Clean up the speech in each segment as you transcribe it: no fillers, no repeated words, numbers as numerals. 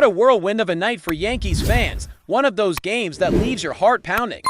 What a whirlwind of a night for Yankees fans, one of those games that leaves your heart pounding,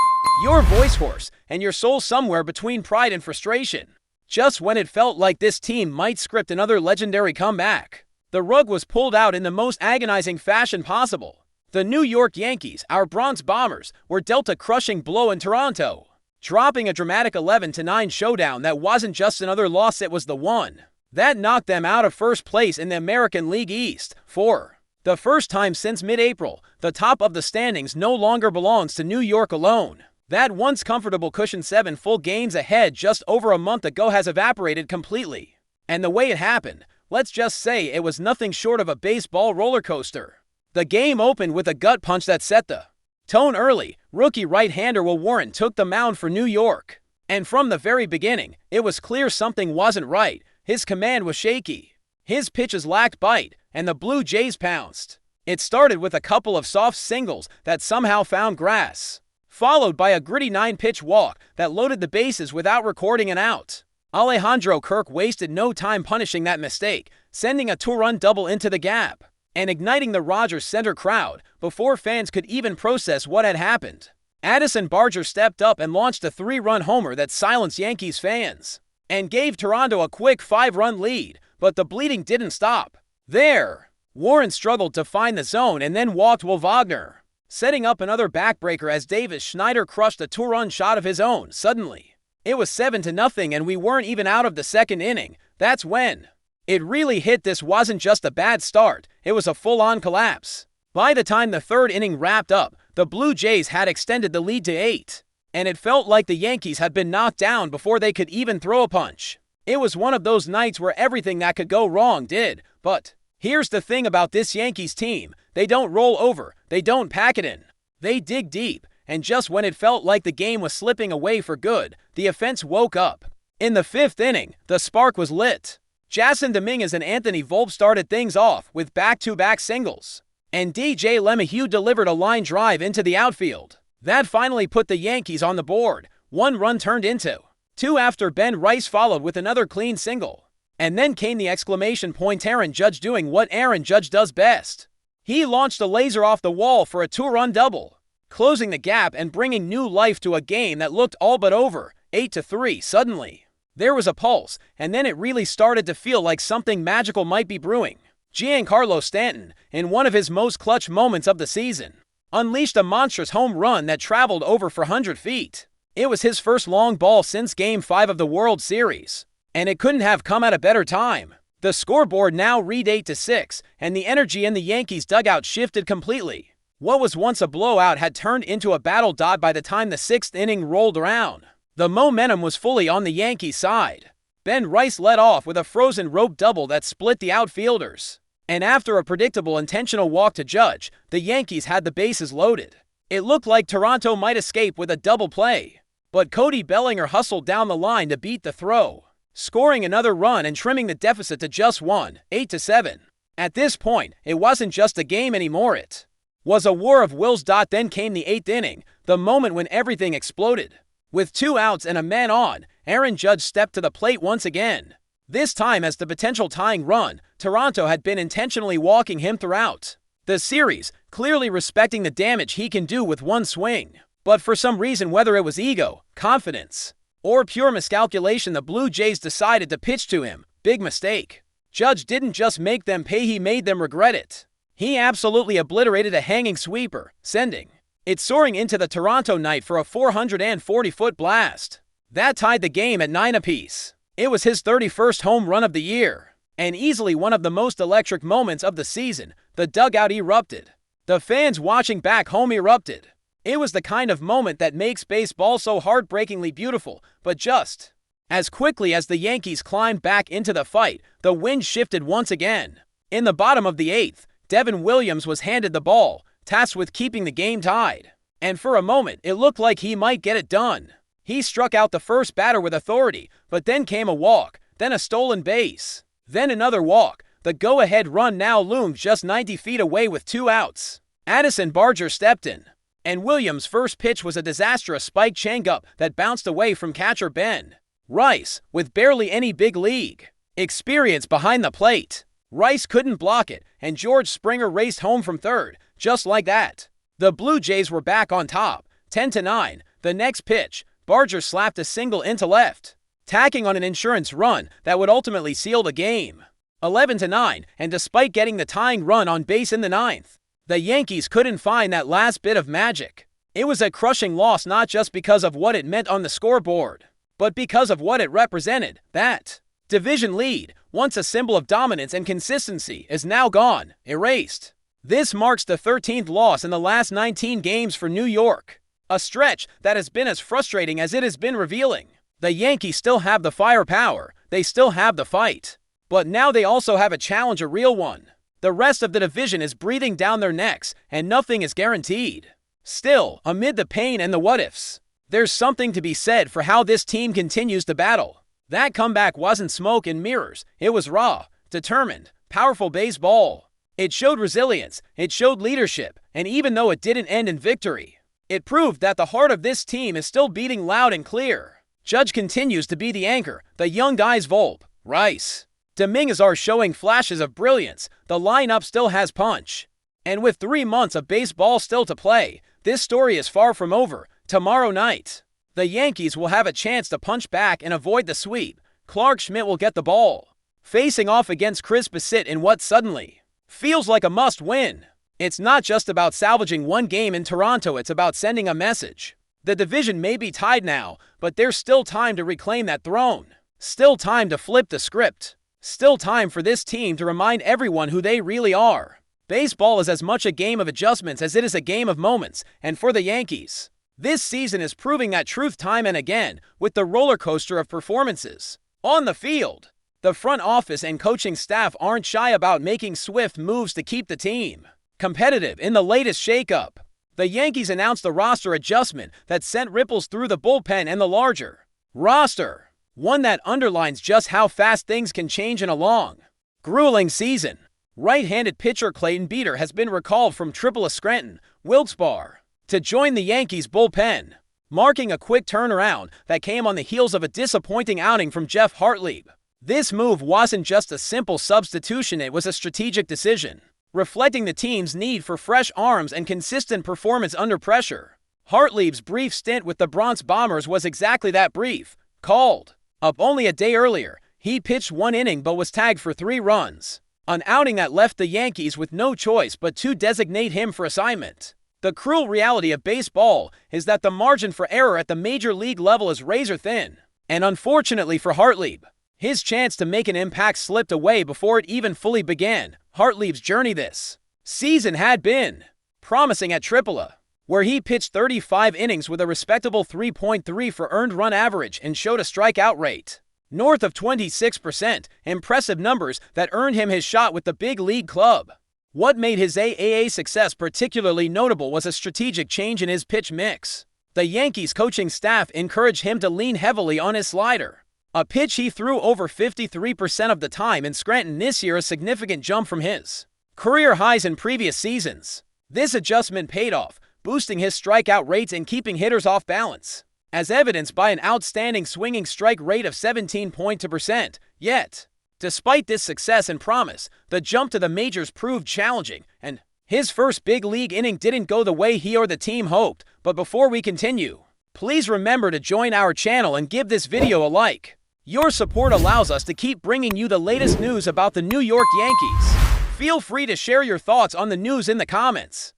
your voice hoarse, and your soul somewhere between pride and frustration. Just when it felt like this team might script another legendary comeback, the rug was pulled out in the most agonizing fashion possible. The New York Yankees, our Bronx Bombers, were dealt a crushing blow in Toronto, dropping a dramatic 11-9 showdown that wasn't just another loss, it was the one that knocked them out of first place in the American League East. For the first time since mid-April, the top of the standings no longer belongs to New York alone. That once comfortable cushion 7 full games ahead just over a month ago has evaporated completely. And the way it happened, let's just say it was nothing short of a baseball roller coaster. The game opened with a gut punch that set the tone early. Rookie right-hander Will Warren took the mound for New York. And from the very beginning, it was clear something wasn't right. His command was shaky. His pitches lacked bite, and the Blue Jays pounced. It started with a couple of soft singles that somehow found grass, followed by a gritty 9-pitch walk that loaded the bases without recording an out. Alejandro Kirk wasted no time punishing that mistake, sending a 2-run double into the gap, and igniting the Rogers Center crowd before fans could even process what had happened. Addison Barger stepped up and launched a 3-run homer that silenced Yankees fans and gave Toronto a quick 5-run lead, but the bleeding didn't stop there. Warren struggled to find the zone and then walked Will Wagner, setting up another backbreaker as Davis Schneider crushed a 2-run shot of his own. Suddenly, it was 7-0 and we weren't even out of the second inning. That's when it really hit. This wasn't just a bad start, it was a full-on collapse. By the time the third inning wrapped up, the Blue Jays had extended the lead to 8, and it felt like the Yankees had been knocked down before they could even throw a punch. It was one of those nights where everything that could go wrong did. But here's the thing about this Yankees team: they don't roll over, they don't pack it in. They dig deep, and just when it felt like the game was slipping away for good, the offense woke up. In the 5th inning, the spark was lit. Jason Dominguez and Anthony Volpe started things off with back-to-back singles, and DJ LeMahieu delivered a line drive into the outfield. That finally put the Yankees on the board. 1 run turned into 2 after Ben Rice followed with another clean single. And then came the exclamation point: Aaron Judge doing what Aaron Judge does best. He launched a laser off the wall for a 2-run double, closing the gap and bringing new life to a game that looked all but over. 8-3. Suddenly, there was a pulse, and then it really started to feel like something magical might be brewing. Giancarlo Stanton, in one of his most clutch moments of the season, unleashed a monstrous home run that traveled over 400 feet. It was his first long ball since Game 5 of the World Series, and it couldn't have come at a better time. The scoreboard now read 8-6, and the energy in the Yankees dugout shifted completely. What was once a blowout had turned into a battle dot by the time the 6th inning rolled around. The momentum was fully on the Yankees side. Ben Rice led off with a frozen rope double that split the outfielders, and after a predictable intentional walk to Judge, the Yankees had the bases loaded. It looked like Toronto might escape with a double play, but Cody Bellinger hustled down the line to beat the throw, scoring another run and trimming the deficit to just 1. 8-7. At this point, it wasn't just a game anymore, it was a war of wills. Then came the 8th inning, the moment when everything exploded. With 2 outs and a man on, Aaron Judge stepped to the plate once again. This time as the potential tying run, Toronto had been intentionally walking him throughout the series, clearly respecting the damage he can do with one swing. But for some reason, whether it was ego, confidence, or pure miscalculation, the Blue Jays decided to pitch to him. Big mistake. Judge didn't just make them pay, he made them regret it. He absolutely obliterated a hanging sweeper, sending it soaring into the Toronto night for a 440-foot blast that tied the game at 9 apiece. It was his 31st home run of the year, and easily one of the most electric moments of the season. The dugout erupted. The fans watching back home erupted. It was the kind of moment that makes baseball so heartbreakingly beautiful. But just as quickly as the Yankees climbed back into the fight, the wind shifted once again. In the bottom of the 8th, Devin Williams was handed the ball, tasked with keeping the game tied. And for a moment, it looked like he might get it done. He struck out the first batter with authority, but then came a walk, then a stolen base, then another walk. The go-ahead run now loomed just 90 feet away with 2 outs. Addison Barger stepped in, and Williams' first pitch was a disastrous spike changeup that bounced away from catcher Ben Rice. With barely any big league experience behind the plate, Rice couldn't block it, and George Springer raced home from third, just like that. The Blue Jays were back on top, 10-9. The next pitch, Barger slapped a single into left, tacking on an insurance run that would ultimately seal the game. 11-9, and despite getting the tying run on base in the ninth, the Yankees couldn't find that last bit of magic. It was a crushing loss not just because of what it meant on the scoreboard, but because of what it represented. That division lead, once a symbol of dominance and consistency, is now gone, erased. This marks the 13th loss in the last 19 games for New York, a stretch that has been as frustrating as it has been revealing. The Yankees still have the firepower, they still have the fight, but now they also have a challenge, a real one. The rest of the division is breathing down their necks, and nothing is guaranteed. Still, amid the pain and the what-ifs, there's something to be said for how this team continues to battle. That comeback wasn't smoke and mirrors, it was raw, determined, powerful baseball. It showed resilience, it showed leadership, and even though it didn't end in victory, it proved that the heart of this team is still beating loud and clear. Judge continues to be the anchor, the young guys Volpe, Rice, Dominguez are showing flashes of brilliance, the lineup still has punch. And with 3 months of baseball still to play, this story is far from over. Tomorrow night, the Yankees will have a chance to punch back and avoid the sweep. Clark Schmidt will get the ball, facing off against Chris Bassitt in what suddenly feels like a must-win. It's not just about salvaging one game in Toronto, it's about sending a message. The division may be tied now, but there's still time to reclaim that throne. Still time to flip the script. Still time for this team to remind everyone who they really are. Baseball is as much a game of adjustments as it is a game of moments, and for the Yankees, this season is proving that truth time and again with the roller coaster of performances. On the field, the front office and coaching staff aren't shy about making swift moves to keep the team competitive. In the latest shakeup, the Yankees announced a roster adjustment that sent ripples through the bullpen and the larger roster, one that underlines just how fast things can change in a long, grueling season. Right-handed pitcher Clayton Beeter has been recalled from AAA Scranton, Wilkes-Barre, to join the Yankees bullpen, marking a quick turnaround that came on the heels of a disappointing outing from Jeff Hartlieb. This move wasn't just a simple substitution, it was a strategic decision, reflecting the team's need for fresh arms and consistent performance under pressure. Hartlieb's brief stint with the Bronx Bombers was exactly that brief. Called up only a day earlier, he pitched 1 inning but was tagged for 3 runs, an outing that left the Yankees with no choice but to designate him for assignment. The cruel reality of baseball is that the margin for error at the major league level is razor thin, and unfortunately for Hartlieb, his chance to make an impact slipped away before it even fully began. Hartlieb's journey this season had been promising at AAA, where he pitched 35 innings with a respectable 3.3 for earned run average and showed a strikeout rate north of 26%, impressive numbers that earned him his shot with the big league club. What made his AAA success particularly notable was a strategic change in his pitch mix. The Yankees coaching staff encouraged him to lean heavily on his slider, a pitch he threw over 53% of the time in Scranton this year, a significant jump from his career highs in previous seasons. This adjustment paid off, boosting his strikeout rates and keeping hitters off balance, as evidenced by an outstanding swinging strike rate of 17.2%. Yet, despite this success and promise, the jump to the majors proved challenging, and his first big league inning didn't go the way he or the team hoped. But before we continue, please remember to join our channel and give this video a like. Your support allows us to keep bringing you the latest news about the New York Yankees. Feel free to share your thoughts on the news in the comments.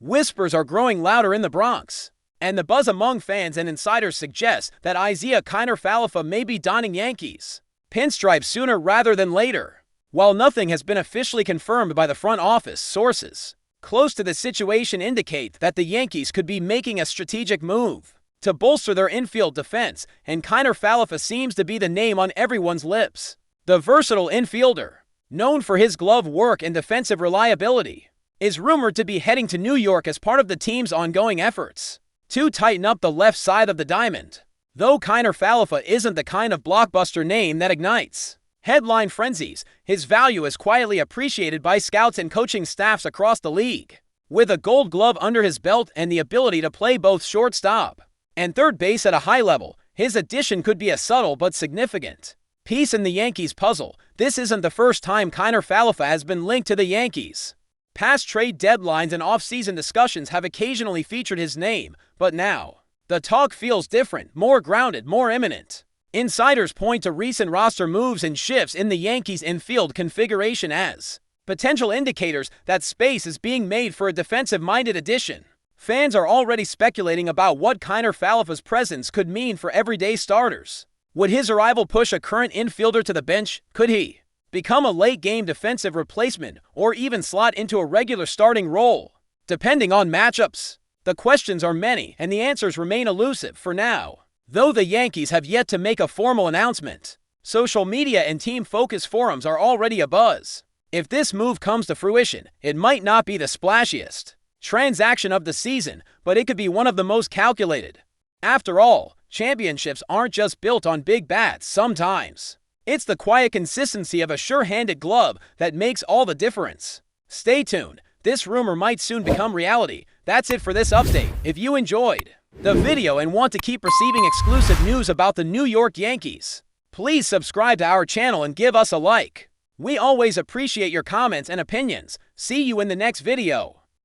Whispers are growing louder in the Bronx, and the buzz among fans and insiders suggests that ISIAH KINER-FALEFA may be donning Yankees pinstripes sooner rather than later. While nothing has been officially confirmed by the front office, sources close to the situation indicate that the Yankees could be making a strategic move to bolster their infield defense, and KINER-FALEFA seems to be the name on everyone's lips. The versatile infielder, known for his glove work and defensive reliability, is rumored to be heading to New York as part of the team's ongoing efforts to tighten up the left side of the diamond. Though KINER-FALEFA isn't the kind of blockbuster name that ignites headline frenzies, his value is quietly appreciated by scouts and coaching staffs across the league. With a Gold Glove under his belt and the ability to play both shortstop and third base at a high level, his addition could be a subtle but significant piece in the Yankees' puzzle. This isn't the first time Kiner-Falefa has been linked to the Yankees. Past trade deadlines and off-season discussions have occasionally featured his name, but now, the talk feels different, more grounded, more imminent. Insiders point to recent roster moves and shifts in the Yankees' infield configuration as potential indicators that space is being made for a defensive-minded addition. Fans are already speculating about what Kiner-Falefa's presence could mean for everyday starters. Would his arrival push a current infielder to the bench? Could he become a late-game defensive replacement or even slot into a regular starting role? Depending on matchups, the questions are many and the answers remain elusive for now. Though the Yankees have yet to make a formal announcement, social media and team focus forums are already abuzz. If this move comes to fruition, it might not be the splashiest transaction of the season, but it could be one of the most calculated. After all, championships aren't just built on big bats sometimes. It's the quiet consistency of a sure-handed glove that makes all the difference. Stay tuned. This rumor might soon become reality. That's it for this update. If you enjoyed the video and want to keep receiving exclusive news about the New York Yankees, please subscribe to our channel and give us a like. We always appreciate your comments and opinions. See you in the next video.